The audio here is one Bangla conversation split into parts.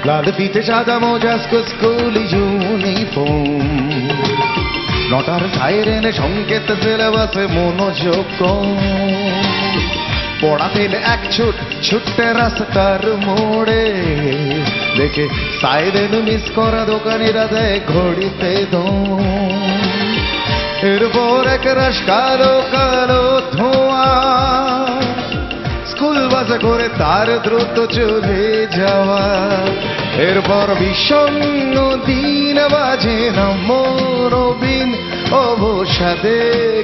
লাল ফিতে সাদা মোজা স্কুল ইউনিফর্ম, নটার সাইরেনে সংকেত সিলেবাসে মনোযোগ কম। পড়া ফেলে এক ছুটতে রাস্তার মোড়ে, দেখে সাইরেন মিস করা দোকানিরা দেয় ঘড়িতে দম। এরপর এক রাশ কালো কালো ধোঁয়া, স্কুল বাসে করে তার দ্রুত চলে যাওয়া। এরপর বিষণ্ণ দিন বাজে না মনোবিন অবসাদে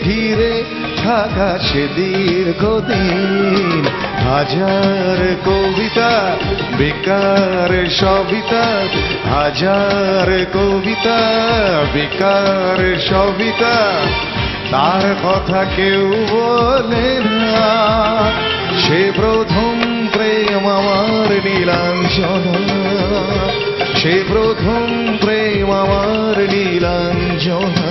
ঘিরে থাকা সে দীর্ঘদিন। হাজার কবিতা বেকার সবিতা, হাজার কবিতা বেকার সবিতা, তার কথা কেউ বলে না। সে প্রথম প্রেম আমার নীলাঞ্জনা, সে প্রথম প্রেম আমার নীলাঞ্জনা।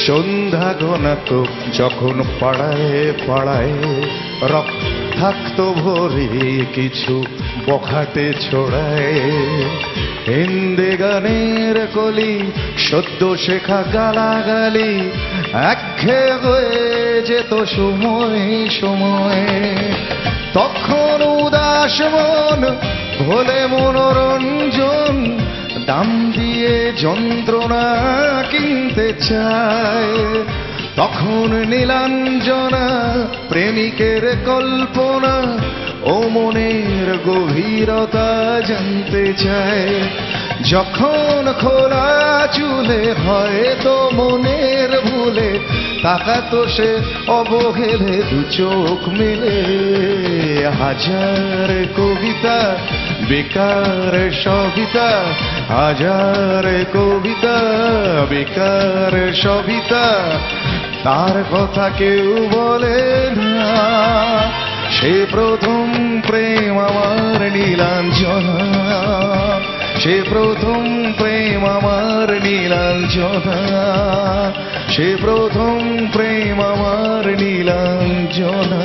সন্ধ্যা ঘনাত যখন পাড়ায় পাড়ায় রক্তাক্ত ভরে কিছু বখাটে ছড়ায়। হিন্দি গানের কলি সদ্য শেখা গালাগালি একঘেয়ে হয়ে যেত সময় সময়। তখন উদাস মন ভোলে মনোরঞ্জন, দাম দিয়ে যন্ত্রণা কিনতে চায়। তখন নীলাঞ্জনা প্রেমিকের কল্পনা ও মনের গভীরতা জানতে চায়। যখন খোলা চুলে হয়তো মনের ভুলে তাকাতো সে অবহেলে দু চোখ মেলে। হাজার কবিতা বেকার সবিতা, হাজার কবিতা বেকার সবিতা, তার কথা কেউ বলে না। সে প্রথম প্রেম আমার নীলাঞ্জনা, সে প্রথম প্রেম আমার নীলাঞ্জনা, সে প্রথম প্রেম আমার নীলাঞ্জনা।